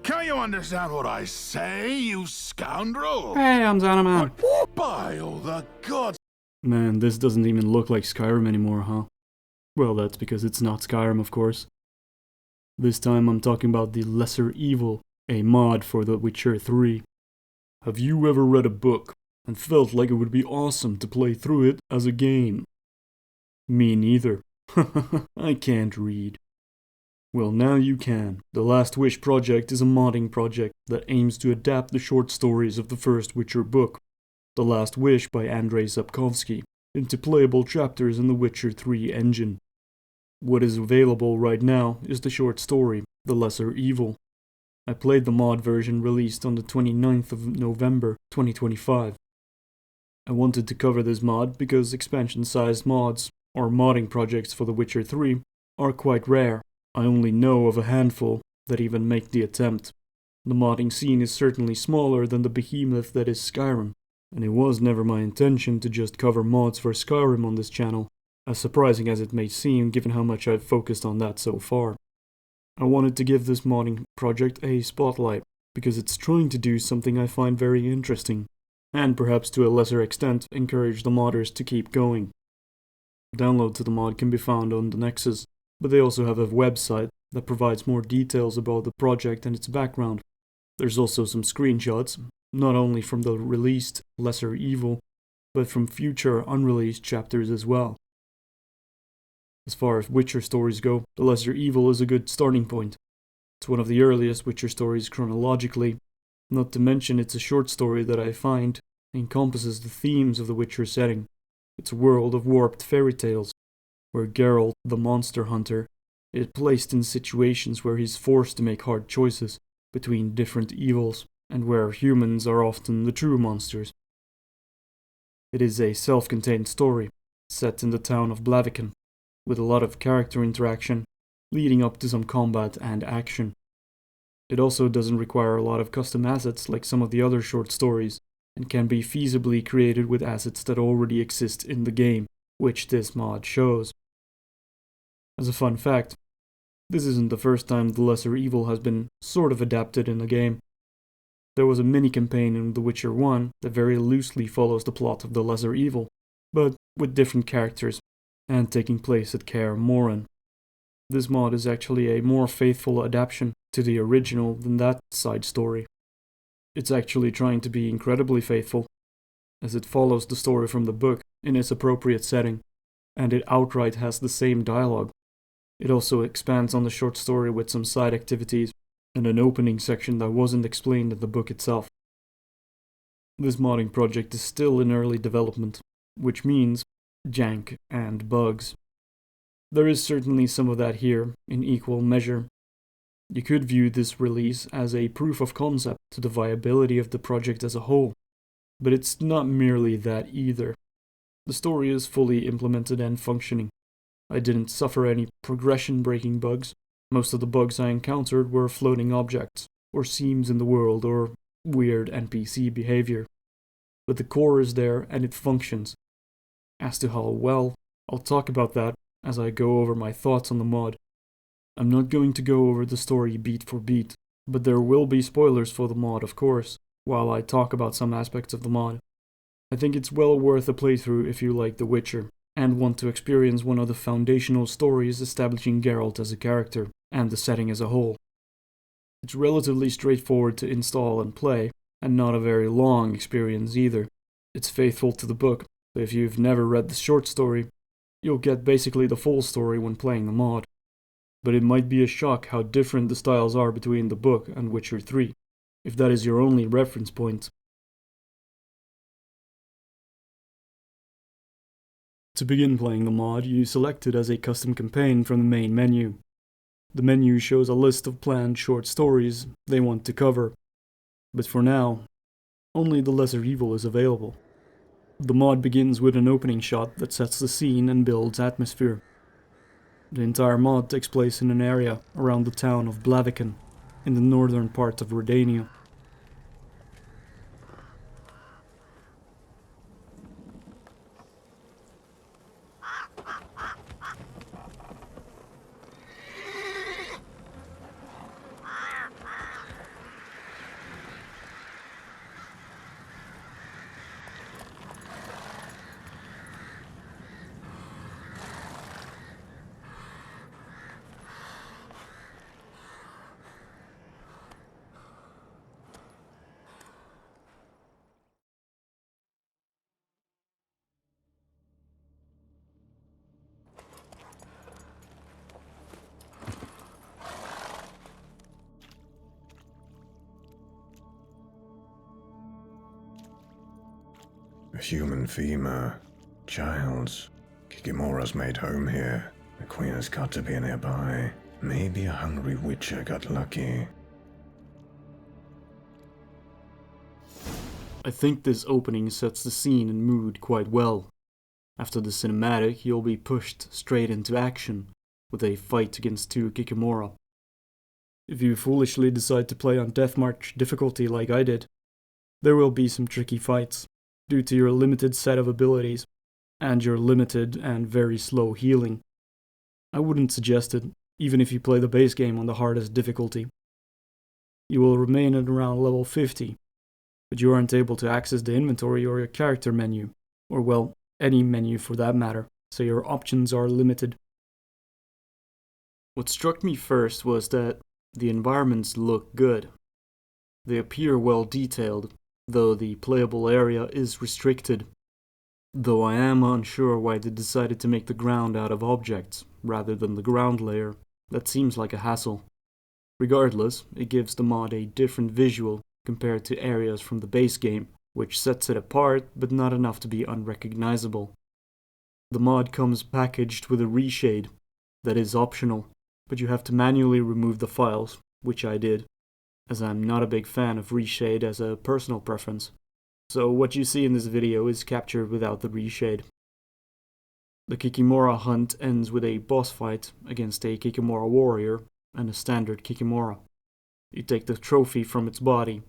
Can you understand what I say, you scoundrel? Hey, I'm Zannerman. By all the gods! Man, this doesn't even look like Skyrim anymore, huh? Well, that's because it's not Skyrim, of course. This time I'm talking about the Lesser Evil, a mod for The Witcher 3. Have you ever read a book and felt like it would be awesome to play through it as a game? Me neither. I can't read. Well, now you can. The Last Wish project is a modding project that aims to adapt the short stories of the first Witcher book, The Last Wish by Andrzej Sapkowski, into playable chapters in the Witcher 3 engine. What is available right now is the short story, The Lesser Evil. I played the mod version released on the 29th of November 2025. I wanted to cover this mod because expansion-sized mods, or modding projects for The Witcher 3, are quite rare. I only know of a handful that even make the attempt. The modding scene is certainly smaller than the behemoth that is Skyrim, and it was never my intention to just cover mods for Skyrim on this channel, as surprising as it may seem given how much I've focused on that so far. I wanted to give this modding project a spotlight, because it's trying to do something I find very interesting, and perhaps to a lesser extent encourage the modders to keep going. Download to the mod can be found on the Nexus, but they also have a website that provides more details about the project and its background. There's also some screenshots, not only from the released Lesser Evil, but from future unreleased chapters as well. As far as Witcher stories go, The Lesser Evil is a good starting point. It's one of the earliest Witcher stories chronologically, not to mention it's a short story that I find encompasses the themes of the Witcher setting. It's a world of warped fairy tales, where Geralt, the monster hunter, is placed in situations where he's forced to make hard choices between different evils, and where humans are often the true monsters. It is a self-contained story, set in the town of Blaviken, with a lot of character interaction, leading up to some combat and action. It also doesn't require a lot of custom assets like some of the other short stories, and can be feasibly created with assets that already exist in the game, which this mod shows. As a fun fact, this isn't the first time The Lesser Evil has been sort of adapted in the game. There was a mini-campaign in The Witcher 1 that very loosely follows the plot of The Lesser Evil, but with different characters, and taking place at Kaer Morhen. This mod is actually a more faithful adaptation to the original than that side story. It's actually trying to be incredibly faithful, as it follows the story from the book in its appropriate setting, and it outright has the same dialogue. It also expands on the short story with some side activities, and an opening section that wasn't explained in the book itself. This modding project is still in early development, which means jank and bugs. There is certainly some of that here, in equal measure. You could view this release as a proof of concept to the viability of the project as a whole, but it's not merely that either. The story is fully implemented and functioning. I didn't suffer any progression-breaking bugs. Most of the bugs I encountered were floating objects, or seams in the world, or weird NPC behavior. But the core is there and it functions. As to how well, I'll talk about that as I go over my thoughts on the mod. I'm not going to go over the story beat for beat, but there will be spoilers for the mod, of course, while I talk about some aspects of the mod. I think it's well worth a playthrough if you like The Witcher, and want to experience one of the foundational stories establishing Geralt as a character, and the setting as a whole. It's relatively straightforward to install and play, and not a very long experience either. It's faithful to the book, so if you've never read the short story, you'll get basically the full story when playing the mod. But it might be a shock how different the styles are between the book and Witcher 3, if that is your only reference point. To begin playing the mod, you select it as a custom campaign from the main menu. The menu shows a list of planned short stories they want to cover, but for now, only The Lesser Evil is available. The mod begins with an opening shot that sets the scene and builds atmosphere. The entire mod takes place in an area around the town of Blaviken, in the northern part of Redania. A human femur. Childs. Kikimora's made home here. The queen has got to be nearby. Maybe a hungry witcher got lucky. I think this opening sets the scene and mood quite well. After the cinematic, you'll be pushed straight into action, with a fight against two Kikimora. If you foolishly decide to play on Deathmarch difficulty like I did, there will be some tricky fights, due to your limited set of abilities, and your limited and very slow healing. I wouldn't suggest it, even if you play the base game on the hardest difficulty. You will remain at around level 50, but you aren't able to access the inventory or your character menu, or well, any menu for that matter, so your options are limited. What struck me first was that the environments look good. They appear well detailed, though the playable area is restricted. Though I am unsure why they decided to make the ground out of objects, rather than the ground layer. That seems like a hassle. Regardless, it gives the mod a different visual compared to areas from the base game, which sets it apart, but not enough to be unrecognizable. The mod comes packaged with a reshade that is optional, but you have to manually remove the files, which I did, as I'm not a big fan of reshade as a personal preference. So what you see in this video is captured without the reshade. The Kikimora hunt ends with a boss fight against a Kikimora warrior and a standard Kikimora. You take the trophy from its body,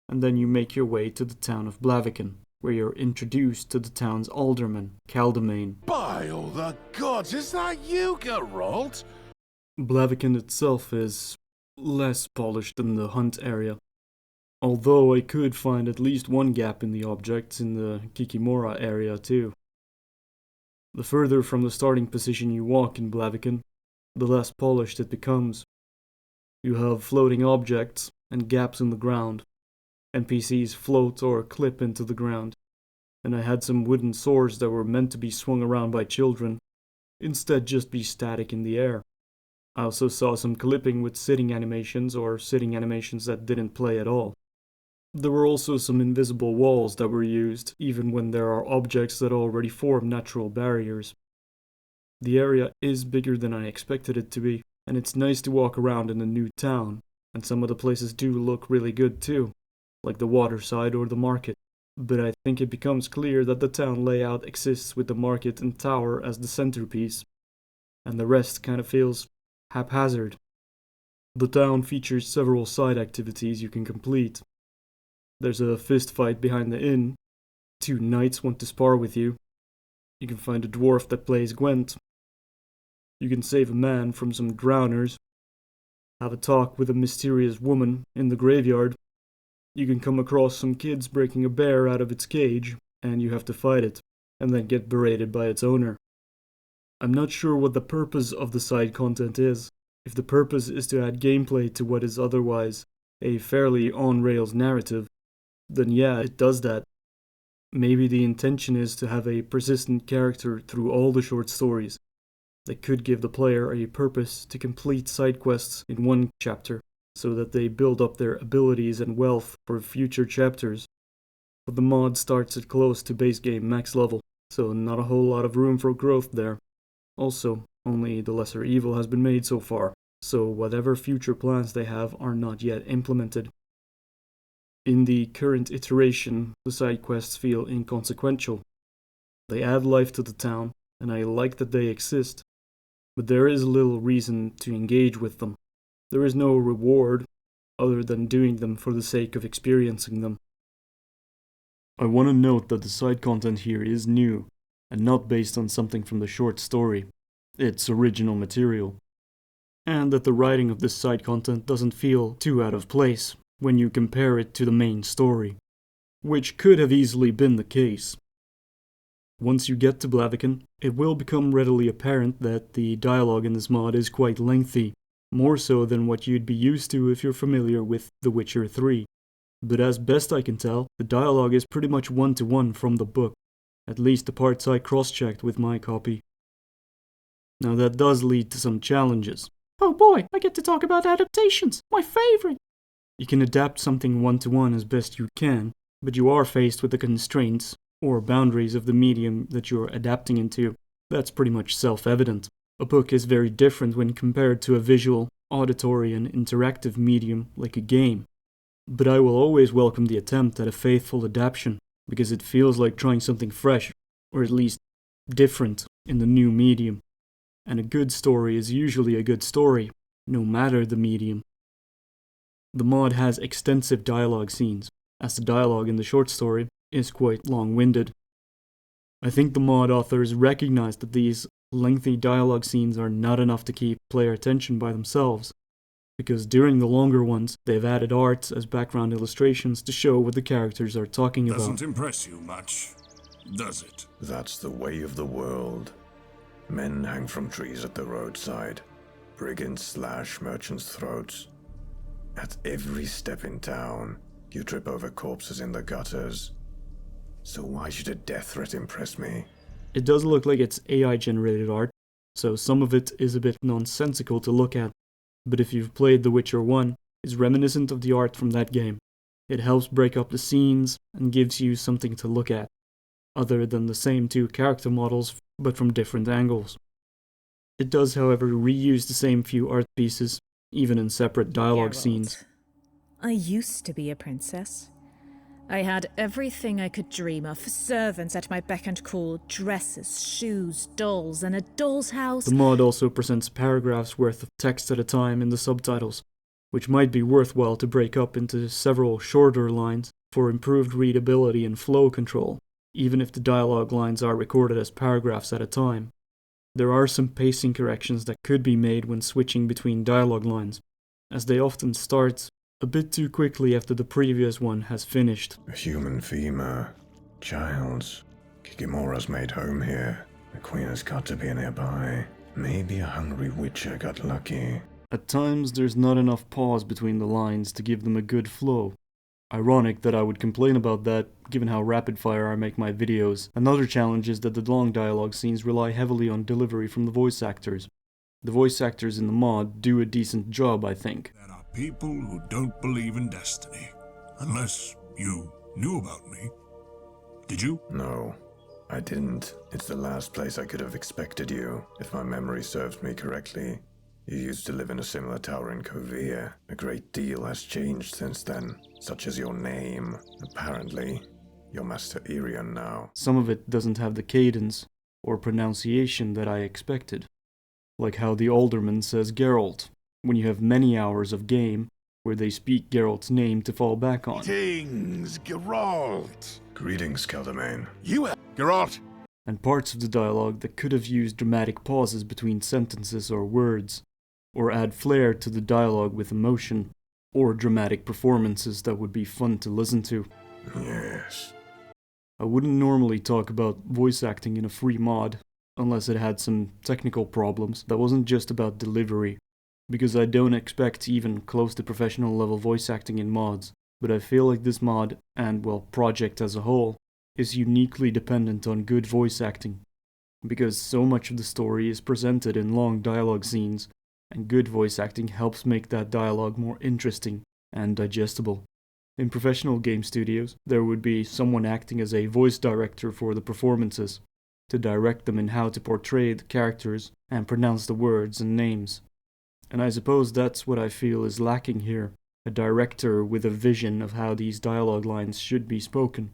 and then you make your way to the town of Blaviken, where you're introduced to the town's alderman, Kaldemane. By all the gods, is that you, Geralt? Blaviken itself is less polished than the hunt area, although I could find at least one gap in the objects in the Kikimora area too. The further from the starting position you walk in Blaviken, the less polished it becomes. You have floating objects and gaps in the ground. NPCs float or clip into the ground, and I had some wooden swords that were meant to be swung around by children, instead just be static in the air. I also saw some clipping with sitting animations or sitting animations that didn't play at all. There were also some invisible walls that were used, even when there are objects that already form natural barriers. The area is bigger than I expected it to be, and it's nice to walk around in a new town, and some of the places do look really good too, like the waterside or the market. But I think it becomes clear that the town layout exists with the market and tower as the centerpiece, and the rest kind of feels haphazard. The town features several side activities you can complete. There's a fist fight behind the inn. 2 knights want to spar with you. You can find a dwarf that plays Gwent. You can save a man from some drowners. Have a talk with a mysterious woman in the graveyard. You can come across some kids breaking a bear out of its cage, and you have to fight it, and then get berated by its owner. I'm not sure what the purpose of the side content is. If the purpose is to add gameplay to what is otherwise a fairly on-rails narrative, then yeah, it does that. Maybe the intention is to have a persistent character through all the short stories that could give the player a purpose to complete side quests in one chapter, so that they build up their abilities and wealth for future chapters. But the mod starts at close to base game max level, so not a whole lot of room for growth there. Also, only the lesser evil has been made so far, so whatever future plans they have are not yet implemented. In the current iteration, the side quests feel inconsequential. They add life to the town, and I like that they exist, but there is little reason to engage with them. There is no reward, other than doing them for the sake of experiencing them. I want to note that the side content here is new, and not based on something from the short story. It's original material. And that the writing of this side content doesn't feel too out of place when you compare it to the main story, which could have easily been the case. Once you get to Blaviken, it will become readily apparent that the dialogue in this mod is quite lengthy, more so than what you'd be used to if you're familiar with The Witcher 3. But as best I can tell, the dialogue is pretty much one-to-one from the book, at least the parts I cross-checked with my copy. Now that does lead to some challenges. Oh boy, I get to talk about adaptations, my favorite! You can adapt something one-to-one as best you can, but you are faced with the constraints or boundaries of the medium that you're adapting into. That's pretty much self-evident. A book is very different when compared to a visual, auditory, and interactive medium like a game. But I will always welcome the attempt at a faithful adaptation, because it feels like trying something fresh, or at least different, in the new medium. And a good story is usually a good story, no matter the medium. The mod has extensive dialogue scenes, as the dialogue in the short story is quite long-winded. I think the mod authors recognize that these lengthy dialogue scenes are not enough to keep player attention by themselves, because during the longer ones, they've added art as background illustrations to show what the characters are talking about. Doesn't impress you much, does it? That's the way of the world. Men hang from trees at the roadside. Brigands slash merchants' throats. At every step in town, you trip over corpses in the gutters. So why should a death threat impress me? It does look like it's AI-generated art, so some of it is a bit nonsensical to look at, but if you've played The Witcher 1, it's reminiscent of the art from that game. It helps break up the scenes and gives you something to look at, other than the same two character models, but from different angles. It does, however, reuse the same few art pieces, even in separate dialogue scenes. I used to be a princess. I had everything I could dream of, servants at my beck and call, dresses, shoes, dolls, and a doll's house. The mod also presents paragraphs worth of text at a time in the subtitles, which might be worthwhile to break up into several shorter lines for improved readability and flow control, even if the dialogue lines are recorded as paragraphs at a time. There are some pacing corrections that could be made when switching between dialogue lines, as they often start a bit too quickly after the previous one has finished. A human femur. Childs. Kikimora's made home here. The queen has got to be nearby. Maybe a hungry witcher got lucky. At times, there's not enough pause between the lines to give them a good flow. Ironic that I would complain about that, given how rapid-fire I make my videos. Another challenge is that the long dialogue scenes rely heavily on delivery from the voice actors. The voice actors in the mod do a decent job, I think. There are people who don't believe in destiny. Unless you knew about me. Did you? No, I didn't. It's the last place I could have expected you, if my memory serves me correctly. You used to live in a similar tower in Kovir. A great deal has changed since then, such as your name. Apparently, you're Master Irion now. Some of it doesn't have the cadence or pronunciation that I expected. Like how the alderman says Geralt, when you have many hours of game where they speak Geralt's name to fall back on. Greetings, Geralt. Greetings, Keldamain. Geralt. And parts of the dialogue that could have used dramatic pauses between sentences or words, or add flair to the dialogue with emotion, or dramatic performances that would be fun to listen to. Yes. I wouldn't normally talk about voice acting in a free mod, unless it had some technical problems that wasn't just about delivery, because I don't expect even close to professional level voice acting in mods, but I feel like this mod, and well, project as a whole, is uniquely dependent on good voice acting, because so much of the story is presented in long dialogue scenes, and good voice acting helps make that dialogue more interesting and digestible. In professional game studios, there would be someone acting as a voice director for the performances, to direct them in how to portray the characters and pronounce the words and names. And I suppose that's what I feel is lacking here, a director with a vision of how these dialogue lines should be spoken.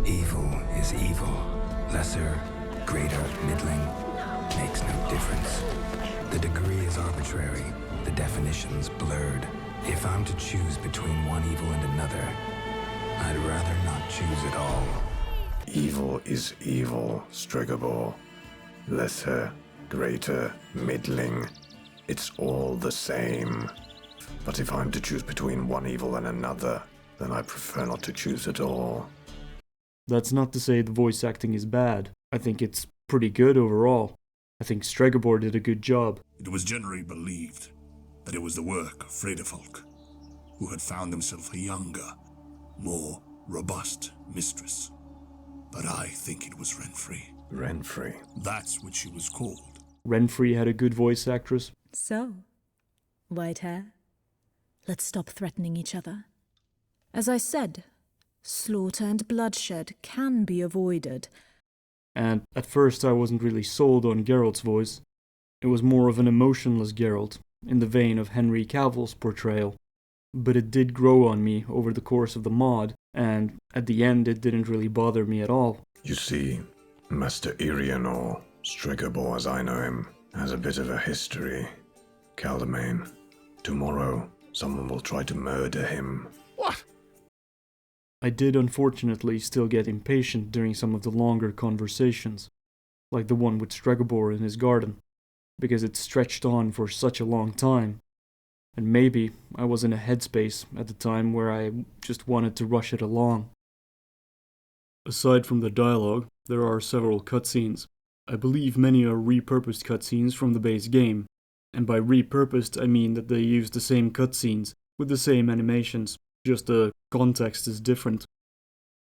Evil is evil. Lesser, greater, middling, makes no difference. The degree is arbitrary, the definition's blurred. If I'm to choose between one evil and another, I'd rather not choose at all. Evil is evil, Stregobor. Lesser, greater, middling. It's all the same. But if I'm to choose between one evil and another, then I prefer not to choose at all. That's not to say the voice acting is bad. I think it's pretty good overall. I think Stregobor did a good job. It was generally believed that it was the work of Fredefolk, who had found themselves a younger, more robust mistress. But I think it was Renfrey. Renfrey. That's what she was called. Renfrey had a good voice actress. So, white hair, let's stop threatening each other. As I said, Slaughter and bloodshed can be avoided. And at first I wasn't really sold on Geralt's voice. It was more of an emotionless Geralt, in the vein of Henry Cavill's portrayal. But it did grow on me over the course of the mod, and at the end it didn't really bother me at all. You see, Master Irian, or Stregobor as I know him, has a bit of a history. Caldamain, tomorrow someone will try to murder him. What? I did unfortunately still get impatient during some of the longer conversations, like the one with Stregobor in his garden, because it stretched on for such a long time. And maybe I was in a headspace at the time where I just wanted to rush it along. Aside from the dialogue, there are several cutscenes. I believe many are repurposed cutscenes from the base game, and by repurposed I mean that they use the same cutscenes with the same animations, just the context is different.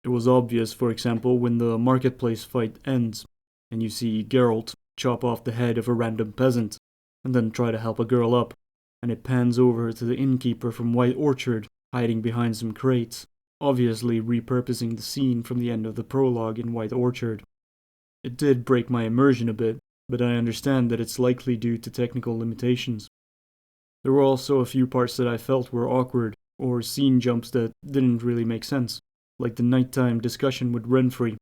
It was obvious, for example, when the marketplace fight ends, and you see Geralt chop off the head of a random peasant, and then try to help a girl up, and it pans over to the innkeeper from White Orchard, hiding behind some crates, obviously repurposing the scene from the end of the prologue in White Orchard. It did break my immersion a bit, but I understand that it's likely due to technical limitations. There were also a few parts that I felt were awkward, or scene jumps that didn't really make sense, like the nighttime discussion with Renfrey.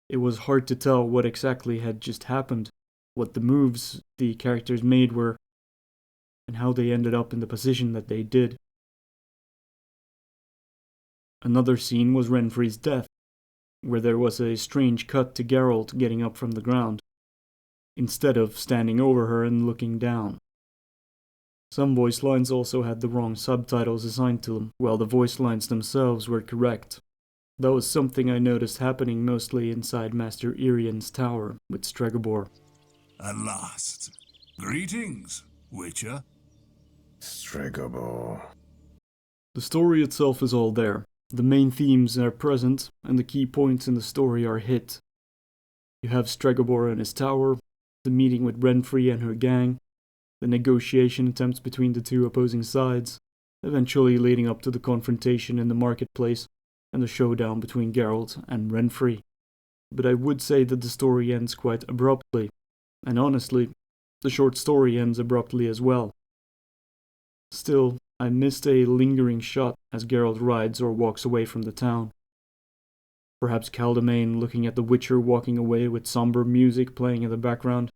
It was hard to tell what exactly had just happened, what the moves the characters made were, and how they ended up in the position that they did. Another scene was Renfrey's death, where there was a strange cut to Geralt getting up from the ground, instead of standing over her and looking down. Some voice lines also had the wrong subtitles assigned to them, while the voice lines themselves were correct. That was something I noticed happening mostly inside Master Irian's tower with Stregobor. At last. Greetings, Witcher. Stregobor. The story itself is all there. The main themes are present, and the key points in the story are hit. You have Stregobor and his tower, the meeting with Renfrey and her gang, the negotiation attempts between the two opposing sides, eventually leading up to the confrontation in the marketplace, and the showdown between Geralt and Renfrey. But I would say that the story ends quite abruptly, and honestly, the short story ends abruptly as well. Still, I missed a lingering shot as Geralt rides or walks away from the town. Perhaps Caldamain looking at the Witcher walking away with somber music playing in the background,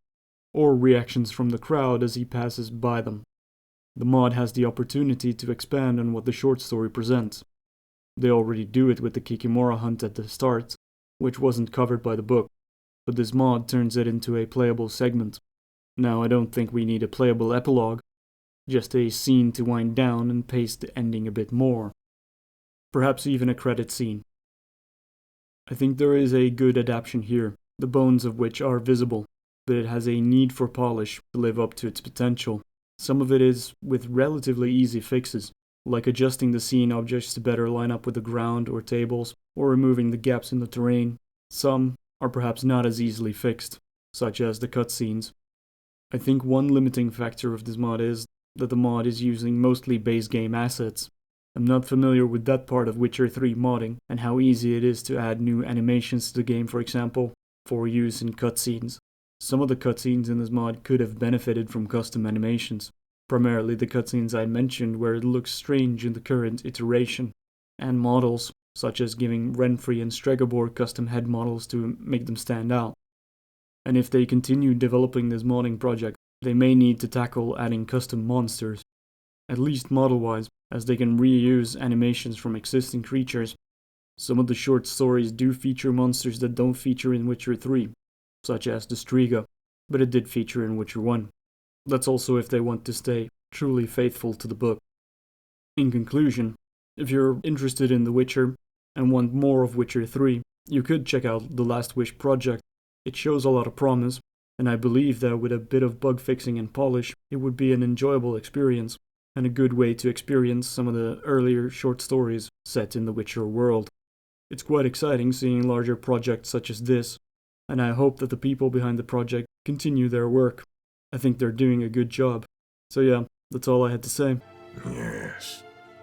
or reactions from the crowd as he passes by them. The mod has the opportunity to expand on what the short story presents. They already do it with the Kikimora hunt at the start, which wasn't covered by the book, but this mod turns it into a playable segment. Now I don't think we need a playable epilogue, just a scene to wind down and pace the ending a bit more. Perhaps even a credit scene. I think there is a good adaptation here, the bones of which are visible, but it has a need for polish to live up to its potential. Some of it is with relatively easy fixes, like adjusting the scene objects to better line up with the ground or tables, or removing the gaps in the terrain. Some are perhaps not as easily fixed, such as the cutscenes. I think one limiting factor of this mod is that the mod is using mostly base game assets. I'm not familiar with that part of Witcher 3 modding, and how easy it is to add new animations to the game, for example, for use in cutscenes. Some of the cutscenes in this mod could have benefited from custom animations, primarily the cutscenes I mentioned where it looks strange in the current iteration, and models, such as giving Renfrey and Stregobor custom head models to make them stand out. And if they continue developing this modding project, they may need to tackle adding custom monsters, at least model-wise, as they can reuse animations from existing creatures. Some of the short stories do feature monsters that don't feature in Witcher 3, such as the Striga, but it did feature in Witcher 1. That's also if they want to stay truly faithful to the book. In conclusion, if you're interested in The Witcher and want more of Witcher 3, you could check out The Last Wish Project. It shows a lot of promise, and I believe that with a bit of bug fixing and polish, it would be an enjoyable experience, and a good way to experience some of the earlier short stories set in the Witcher world. It's quite exciting seeing larger projects such as this, and I hope that the people behind the project continue their work. I think they're doing a good job. So yeah, that's all I had to say. Yes.